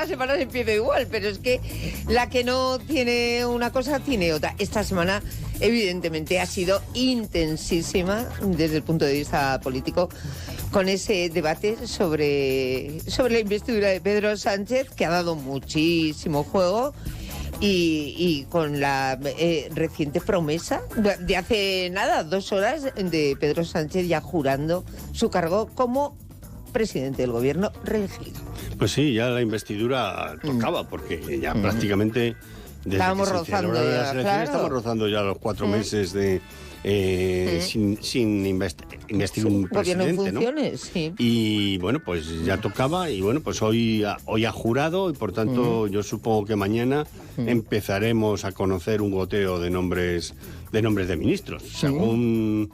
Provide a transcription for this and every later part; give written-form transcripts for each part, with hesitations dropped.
la semana empieza igual, pero es que la que no tiene una cosa tiene otra. Esta semana, evidentemente, ha sido intensísima desde el punto de vista político, con ese debate sobre la investidura de Pedro Sánchez, que ha dado muchísimo juego. Y con la reciente promesa de hace nada, 2 horas, de Pedro Sánchez ya jurando su cargo como presidente del gobierno reelegido. Pues sí, ya la investidura tocaba, porque ya prácticamente desde estábamos que se rozando celebraron ya, las elecciones, claro. estamos rozando ya los 4 meses de sin investir un gobierno en presidente, ¿no? funciones, sí. Y bueno, pues ya tocaba, y bueno, pues hoy ha jurado, y por tanto yo supongo que mañana empezaremos a conocer un goteo de nombres de ministros. Según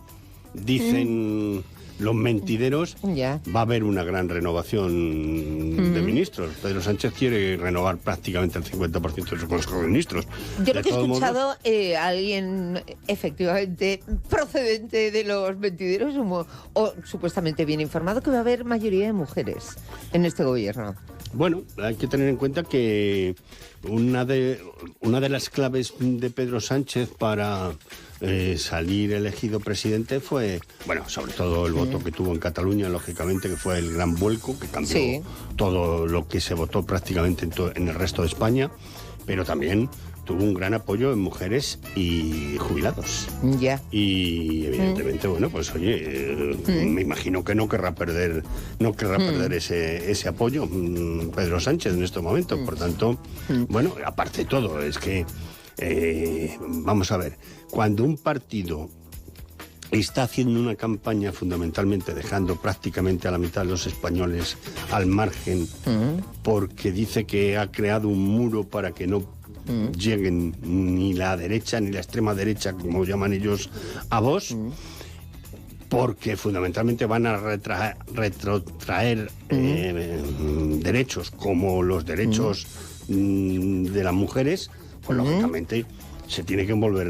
dicen los mentideros, Ya. va a haber una gran renovación de ministros. Pedro Sánchez quiere renovar prácticamente el 50% de su Consejo de Ministros. Yo lo De que he todos modos, escuchado a alguien efectivamente procedente de los mentideros o supuestamente bien informado, que va a haber mayoría de mujeres en este gobierno. bueno, hay que tener en cuenta que una de las claves de Pedro Sánchez para salir elegido presidente fue, bueno, sobre todo el voto que tuvo en Cataluña, lógicamente, que fue el gran vuelco, que cambió todo lo que se votó prácticamente en el resto de España, pero también tuvo un gran apoyo en mujeres y jubilados. Ya. Y evidentemente, bueno, pues oye, me imagino que no querrá perder ese apoyo Pedro Sánchez en estos momentos. Por tanto, bueno, aparte de todo, es que vamos a ver, cuando un partido está haciendo una campaña fundamentalmente dejando prácticamente a la mitad de los españoles al margen, porque dice que ha creado un muro para que no lleguen ni la derecha ni la extrema derecha, como llaman ellos, a Vox, porque fundamentalmente van a retrotraer derechos como los derechos de las mujeres, pues lógicamente se tiene que envolver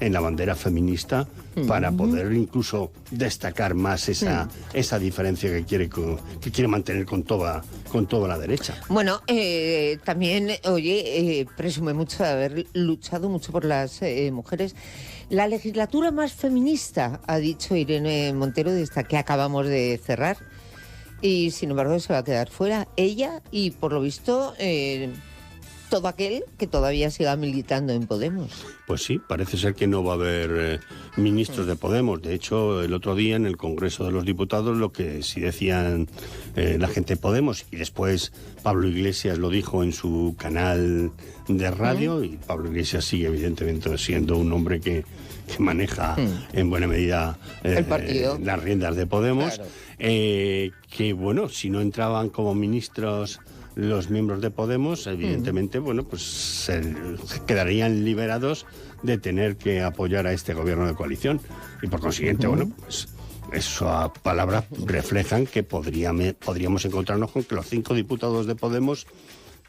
en la bandera feminista para poder incluso destacar más esa diferencia que quiere mantener con toda la derecha. Bueno, también, oye, presume mucho de haber luchado mucho por las mujeres. La legislatura más feminista, ha dicho Irene Montero, de esta que acabamos de cerrar, y sin embargo se va a quedar fuera ella y, por lo visto, todo aquel que todavía siga militando en Podemos. Pues sí, parece ser que no va a haber ministros de Podemos. De hecho, el otro día en el Congreso de los Diputados, lo que sí decían la gente de Podemos, y después Pablo Iglesias lo dijo en su canal de radio, y Pablo Iglesias sigue evidentemente siendo un hombre que maneja en buena medida el partido, las riendas de Podemos, claro. Que bueno, si no entraban como ministros los miembros de Podemos, evidentemente, bueno, pues se quedarían liberados de tener que apoyar a este gobierno de coalición. Y por consiguiente, bueno, pues esas palabras reflejan que podríamos encontrarnos con que los 5 diputados de Podemos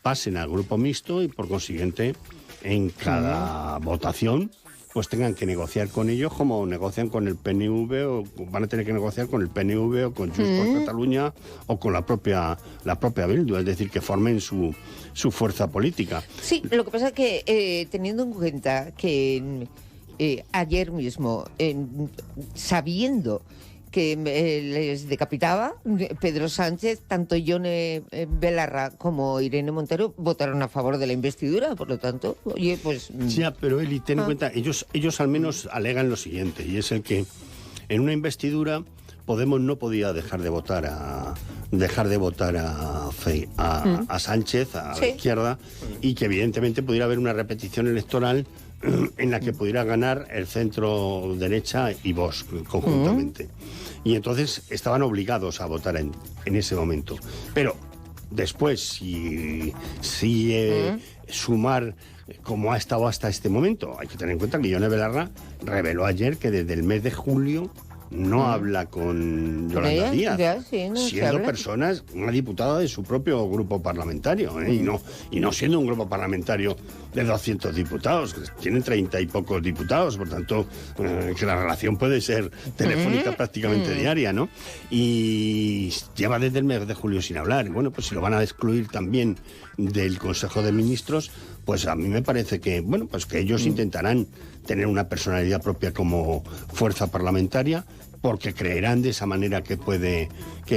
pasen al grupo mixto y por consiguiente en cada votación pues tengan que negociar con ellos como negocian con el PNV, o van a tener que negociar con el PNV o con Junts por Cataluña o con la propia Bildu, es decir, que formen su fuerza política. Sí, lo que pasa es que teniendo en cuenta que ayer mismo, sabiendo que les decapitaba Pedro Sánchez, tanto Yone Belarra como Irene Montero votaron a favor de la investidura, por lo tanto, oye, pues... Ya, pero Eli, ten en cuenta, ellos al menos alegan lo siguiente, y es el que en una investidura Podemos no podía dejar de votar a Sánchez, a la izquierda, y que evidentemente pudiera haber una repetición electoral en la que pudiera ganar el centro derecha y Vox conjuntamente. Y entonces estaban obligados a votar en ese momento. Pero después, si sumar como ha estado hasta este momento, hay que tener en cuenta que Yone Belarra reveló ayer que desde el mes de julio no habla con Yolanda Díaz, siendo personas, una diputada de su propio grupo parlamentario, y no siendo un grupo parlamentario de 200 diputados, que tienen 30 y pocos diputados, por tanto, que la relación puede ser telefónica prácticamente diaria, ¿no? Y lleva desde el mes de julio sin hablar, y bueno, pues si lo van a excluir también del Consejo de Ministros, pues a mí me parece que, bueno, pues que ellos intentarán tener una personalidad propia como fuerza parlamentaria, porque creerán de esa manera que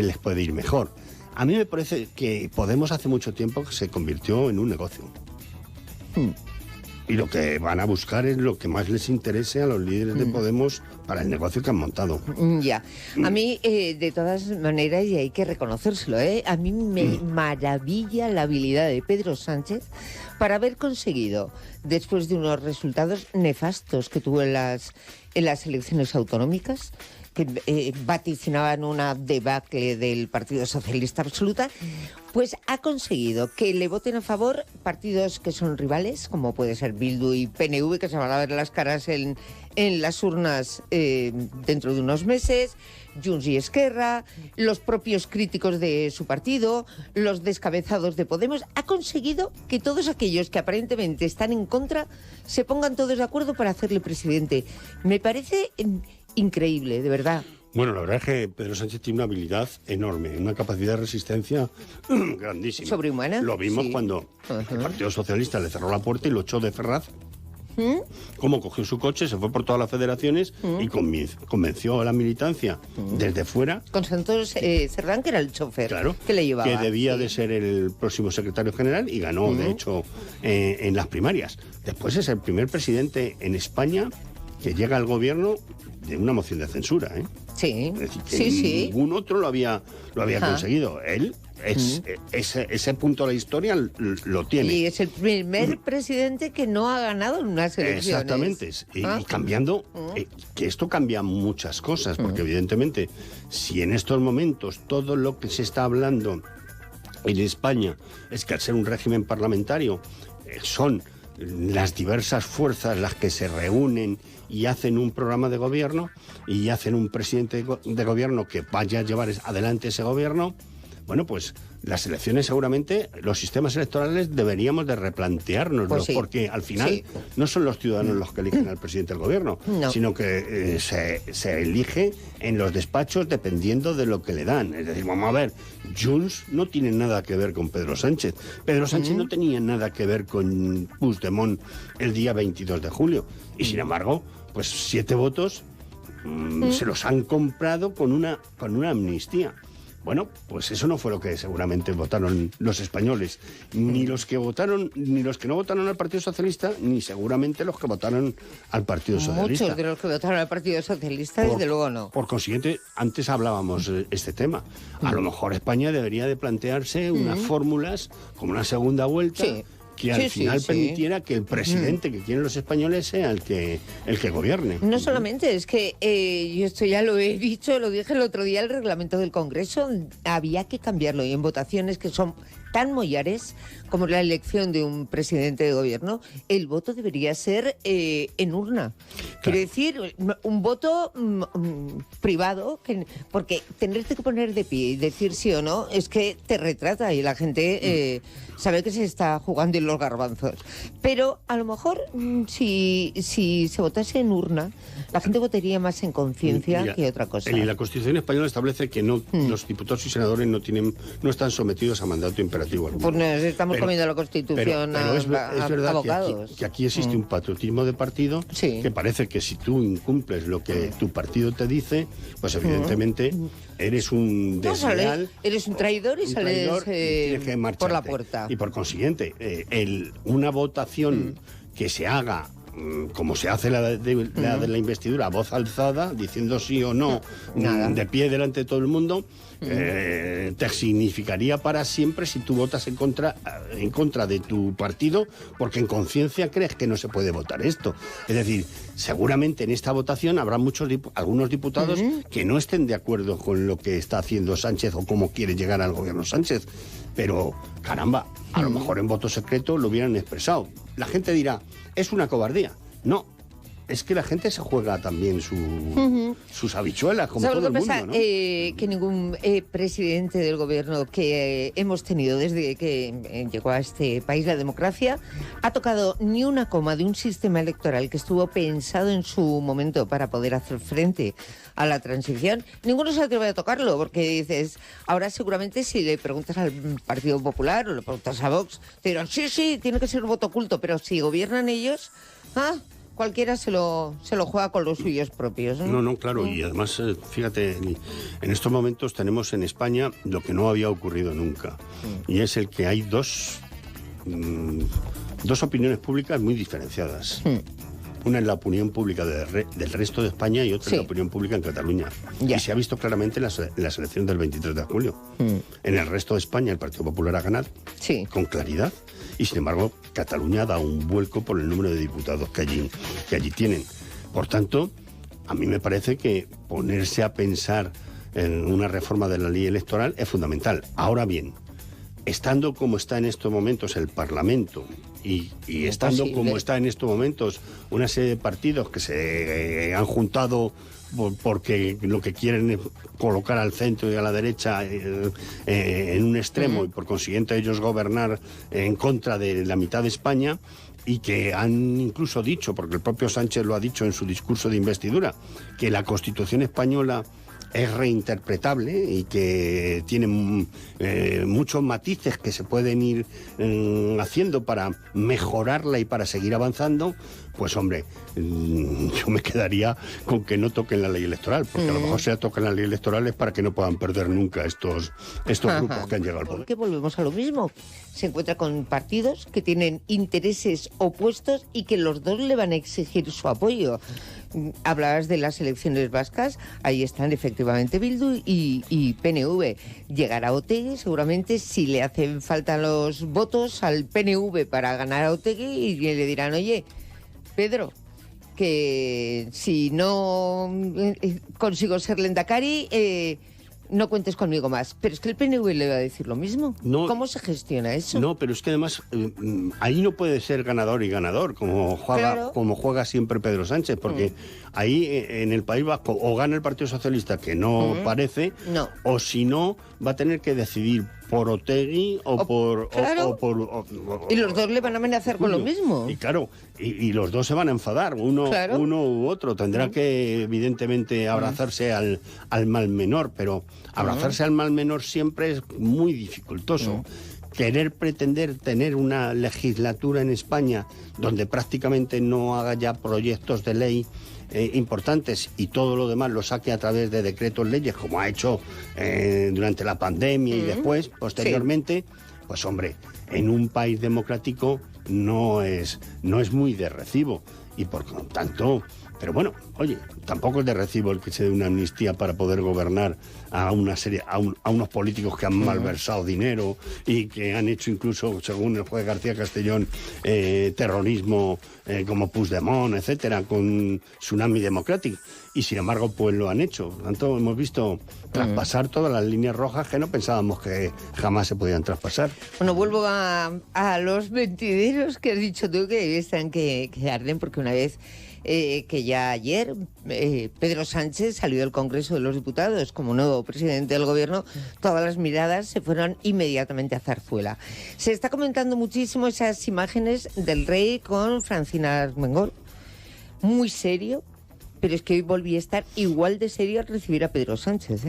les puede ir mejor. A mí me parece que Podemos hace mucho tiempo que se convirtió en un negocio. Y lo que van a buscar es lo que más les interese a los líderes de Podemos para el negocio que han montado. Ya. A mí, de todas maneras, y hay que reconocérselo, a mí me maravilla la habilidad de Pedro Sánchez para haber conseguido, después de unos resultados nefastos que tuvo en las elecciones autonómicas, que vaticinaban una debacle del Partido Socialista absoluta, pues ha conseguido que le voten a favor partidos que son rivales, como puede ser Bildu y PNV, que se van a ver las caras en las urnas dentro de unos meses, Junts y Esquerra, los propios críticos de su partido, los descabezados de Podemos. Ha conseguido que todos aquellos que aparentemente están en contra se pongan todos de acuerdo para hacerle presidente. Me parece increíble, de verdad. Bueno, la verdad es que Pedro Sánchez tiene una habilidad enorme, una capacidad de resistencia grandísima. Sobrehumana. Lo vimos cuando el Partido Socialista le cerró la puerta y lo echó de Ferraz. Cómo cogió su coche, se fue por todas las federaciones y convenció a la militancia desde fuera. Con Santos Cerdán, que era el chofer, claro, que le llevaba. Que debía de ser el próximo secretario general y ganó, de hecho, en las primarias. Después es el primer presidente en España que llega al gobierno de una moción de censura, ¿eh? Sí, es decir, que ningún otro lo había conseguido. Él, ese punto de la historia lo tiene. Y es el primer presidente que no ha ganado en unas elecciones. Exactamente. Y cambiando, que esto cambia muchas cosas, porque evidentemente, si en estos momentos todo lo que se está hablando en España es que al ser un régimen parlamentario son las diversas fuerzas las que se reúnen y hacen un programa de gobierno y hacen un presidente de gobierno que vaya a llevar adelante ese gobierno, bueno, pues las elecciones seguramente, los sistemas electorales deberíamos de replanteárnoslo, pues sí, porque al final no son los ciudadanos los que eligen al presidente del gobierno, sino que se elige en los despachos dependiendo de lo que le dan. Es decir, vamos a ver, Junts no tiene nada que ver con Pedro Sánchez. Pedro Sánchez no tenía nada que ver con Puigdemont el día 22 de julio. Y sin embargo, pues 7 votos se los han comprado con una amnistía. Bueno, pues eso no fue lo que seguramente votaron los españoles, ni los que no votaron al Partido Socialista, ni seguramente los que votaron al Partido Socialista. Muchos de los que votaron al Partido Socialista, desde luego no. Por consiguiente, antes hablábamos de este tema. A lo mejor España debería de plantearse unas fórmulas como una segunda vuelta. Que al final permitiera que el presidente que quieren los españoles sea el que gobierne. No solamente, es que yo esto ya lo he dicho, lo dije el otro día, el reglamento del Congreso había que cambiarlo, y en votaciones que son tan mollares como la elección de un presidente de gobierno, el voto debería ser en urna. Claro. Quiero decir, un voto privado, porque tenerte que poner de pie y decir sí o no es que te retrata y la gente sabe que se está jugando en los garbanzos. Pero a lo mejor si se votase en urna, la gente votaría más en conciencia que otra cosa. Y la Constitución española establece que los diputados y senadores no están sometidos a mandato imperativo. Pues nos estamos comiendo la Constitución es verdad abogados. que aquí existe un patriotismo de partido que parece que si tú incumples lo que tu partido te dice, pues evidentemente eres un desleal. Eres un traidor y sales por la puerta. Y por consiguiente, una votación que se haga como se hace la de la investidura a voz alzada, diciendo sí o no, de pie delante de todo el mundo, te significaría para siempre si tú votas en contra de tu partido, porque en conciencia crees que no se puede votar esto. Es decir, seguramente en esta votación habrá algunos diputados que no estén de acuerdo con lo que está haciendo Sánchez o cómo quiere llegar al gobierno Sánchez. Pero, caramba, a lo mejor en voto secreto lo hubieran expresado. La gente dirá, es una cobardía. No, es que la gente se juega también sus habichuelas, como ¿Sabes todo el lo que mundo, pasa? ¿no? Que ningún presidente del gobierno que hemos tenido desde que llegó a este país la democracia ha tocado ni una coma de un sistema electoral que estuvo pensado en su momento para poder hacer frente a la transición. Ninguno se atreve a tocarlo, porque dices, ahora seguramente si le preguntas al Partido Popular o le preguntas a Vox, te dirán, sí, tiene que ser voto oculto, pero si gobiernan ellos, cualquiera se lo juega con los suyos propios, ¿no? No, claro, y además, fíjate, en estos momentos tenemos en España lo que no había ocurrido nunca, y es el que hay dos opiniones públicas muy diferenciadas. Una es la opinión pública del resto de España y otra es la opinión pública en Cataluña. Ya. Y se ha visto claramente en las elecciones del 23 de julio. En el resto de España el Partido Popular ha ganado con claridad. Y sin embargo, Cataluña da un vuelco por el número de diputados que allí tienen. Por tanto, a mí me parece que ponerse a pensar en una reforma de la ley electoral es fundamental. Ahora bien, estando como está en estos momentos el Parlamento y estando como está en estos momentos una serie de partidos que se han juntado porque lo que quieren es colocar al centro y a la derecha en un extremo y por consiguiente ellos gobernar en contra de la mitad de España, y que han incluso dicho, porque el propio Sánchez lo ha dicho en su discurso de investidura, que la Constitución española es reinterpretable y que tiene muchos matices que se pueden ir haciendo para mejorarla y para seguir avanzando, pues hombre, yo me quedaría con que no toquen la ley electoral, porque a lo mejor se tocan la ley electoral es para que no puedan perder nunca estos grupos que han llegado al poder. Que volvemos a lo mismo. Se encuentra con partidos que tienen intereses opuestos y que los dos le van a exigir su apoyo. Hablabas de las elecciones vascas, ahí están efectivamente Bildu y PNV. Llegará Otegi, seguramente, si le hacen falta los votos al PNV para ganar a Otegi, y le dirán, oye, Pedro, que si no consigo ser Lehendakari, no cuentes conmigo más. Pero es que el PNV le va a decir lo mismo. No, ¿cómo se gestiona eso? No, pero es que además ahí no puede ser ganador y ganador, como juega siempre Pedro Sánchez, porque ahí en el País Vasco o gana el Partido Socialista, que no parece, o si no, va a tener que decidir por Otegi y los dos le van a amenazar con lo mismo. Y claro, y los dos se van a enfadar, uno u otro. Tendrá que, evidentemente, abrazarse al mal menor, pero abrazarse al mal menor siempre es muy dificultoso. Pretender tener una legislatura en España donde prácticamente no haga ya proyectos de ley importantes y todo lo demás lo saque a través de decretos leyes, como ha hecho durante la pandemia y después, posteriormente, pues hombre, en un país democrático no es muy de recibo, y por lo tanto, pero bueno, oye, tampoco es de recibo el que se dé una amnistía para poder gobernar a unos políticos que han malversado dinero y que han hecho incluso, según el juez García Castellón, terrorismo como Puigdemont, etcétera, con Tsunami Democratic. Y sin embargo, pues lo han hecho. Por tanto, hemos visto traspasar todas las líneas rojas que no pensábamos que jamás se podían traspasar. Bueno, vuelvo a los mentideros que has dicho tú, que están que arden, porque una vez que ya ayer Pedro Sánchez salió del Congreso de los Diputados como nuevo presidente del gobierno, todas las miradas se fueron inmediatamente a Zarzuela. Se está comentando muchísimo esas imágenes del rey con Francina Armengol, muy serio, pero es que hoy volví a estar igual de serio al recibir a Pedro Sánchez,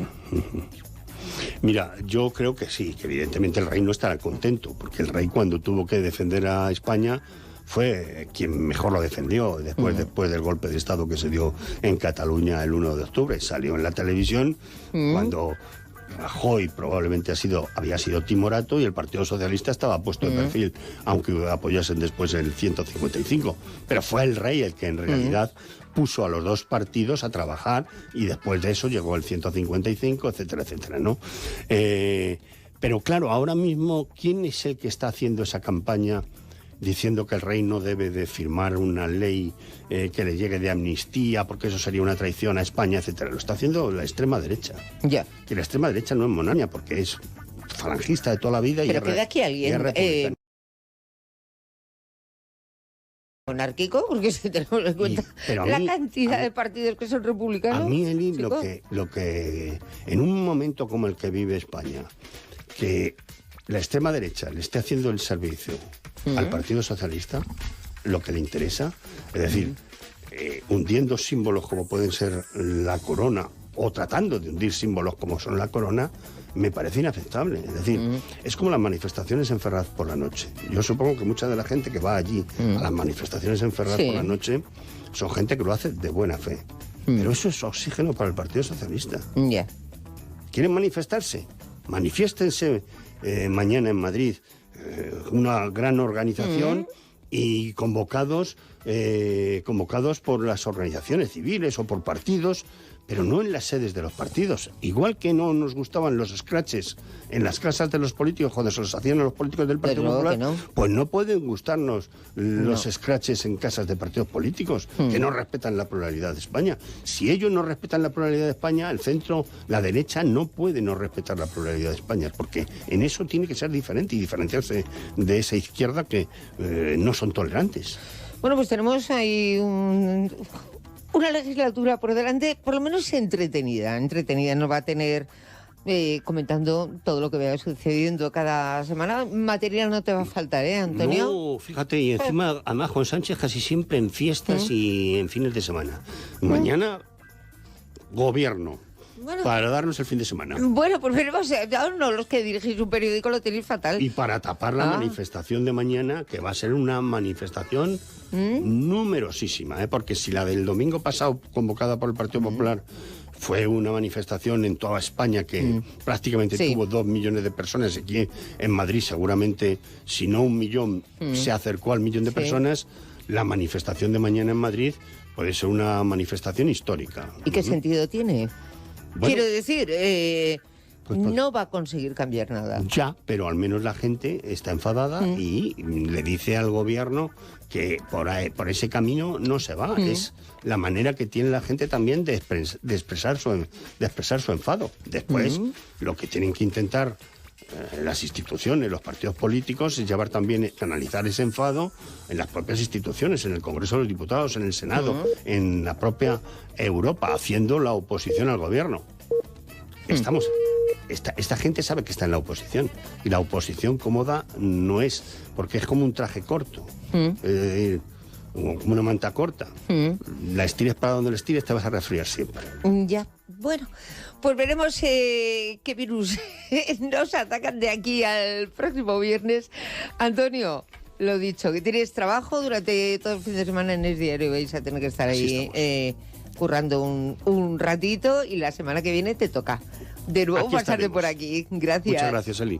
Mira, yo creo que sí, que evidentemente el rey no estará contento, porque el rey, cuando tuvo que defender a España, fue quien mejor lo defendió después del golpe de Estado que se dio en Cataluña el 1 de octubre. Salió en la televisión cuando Rajoy probablemente había sido timorato y el Partido Socialista estaba puesto de perfil, aunque apoyasen después el 155. Pero fue el rey el que en realidad puso a los dos partidos a trabajar, y después de eso llegó el 155, etcétera, etcétera, ¿no? Pero claro, ahora mismo, ¿quién es el que está haciendo esa campaña diciendo que el rey no debe de firmar una ley que le llegue de amnistía, porque eso sería una traición a España, etcétera? Lo está haciendo la extrema derecha. Que la extrema derecha no es monaña, porque es falangista de toda la vida. Pero queda aquí alguien monárquico, porque si tenemos en cuenta la cantidad de partidos que son republicanos. A mí, Eli, lo que en un momento como el que vive España, que la extrema derecha le esté haciendo el servicio al Partido Socialista, lo que le interesa, es decir, hundiendo símbolos como pueden ser la corona, o tratando de hundir símbolos como son la corona, me parece inaceptable. Es decir, es como las manifestaciones en Ferraz por la noche. Yo supongo que mucha de la gente que va allí a las manifestaciones en Ferraz por la noche son gente que lo hace de buena fe. Pero eso es oxígeno para el Partido Socialista. ¿Quieren manifestarse? Manifiéstense mañana en Madrid, una gran organización y convocados por las organizaciones civiles o por partidos, pero no en las sedes de los partidos. Igual que no nos gustaban los scratches en las casas de los políticos cuando se los hacían a los políticos del Partido Popular, pues no pueden gustarnos los scratches en casas de partidos políticos que no respetan la pluralidad de España. Si ellos no respetan la pluralidad de España, el centro, la derecha, no puede no respetar la pluralidad de España, porque en eso tiene que ser diferente y diferenciarse de esa izquierda que no son tolerantes. Bueno, pues tenemos ahí una legislatura por delante, por lo menos entretenida. Nos va a tener comentando todo lo que vaya sucediendo cada semana. Material no te va a faltar, Antonio? No, fíjate, y encima, además, Juan Sánchez casi siempre en fiestas y en fines de semana. Mañana, gobierno. Bueno, para darnos el fin de semana. Bueno, pues veremos. No, los que dirigís un periódico lo tenéis fatal. Y para tapar la manifestación de mañana, que va a ser una manifestación numerosísima, porque si la del domingo pasado, convocada por el Partido Popular, fue una manifestación en toda España que prácticamente tuvo 2 millones de personas, aquí en Madrid seguramente, si no 1 millón, se acercó al 1 millón de personas, la manifestación de mañana en Madrid puede ser una manifestación histórica. ¿Y qué sentido tiene? Bueno, quiero decir, no va a conseguir cambiar nada. Ya, pero al menos la gente está enfadada y le dice al gobierno que por ese camino no se va. Es la manera que tiene la gente también de expresar su enfado. Después, lo que tienen que intentar las instituciones, los partidos políticos, es llevar también, canalizar ese enfado en las propias instituciones, en el Congreso de los Diputados, en el Senado, en la propia Europa, haciendo la oposición al gobierno. Esta gente sabe que está en la oposición, y la oposición cómoda no es, porque es como un traje corto, como una manta corta. La estires para donde la estires, te vas a resfriar siempre. Ya, bueno, pues veremos qué virus nos atacan de aquí al próximo viernes. Antonio, lo dicho, que tienes trabajo durante todo el fin de semana en Es Diario, vais a tener que estar ahí currando un ratito, y la semana que viene te toca de nuevo pasarte por aquí. Gracias. Muchas gracias, Eli.